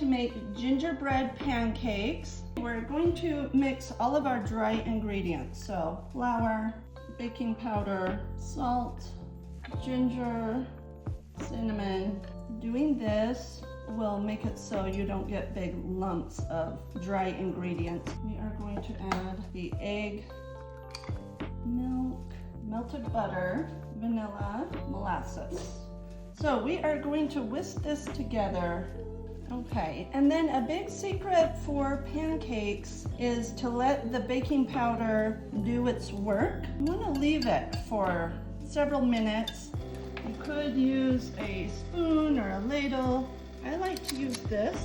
make gingerbread pancakes. We're going to mix all of our dry ingredients. So flour, baking powder, salt, ginger, cinnamon. Doing this will make it so you don't get big lumps of dry ingredients. We are going to add the egg, milk, melted butter, vanilla, molasses. So we are going to whisk this together. Okay, and then a big secret for pancakes is to let the baking powder do its work. You want to leave it for several minutes. You could use a spoon or a ladle. I like to use this.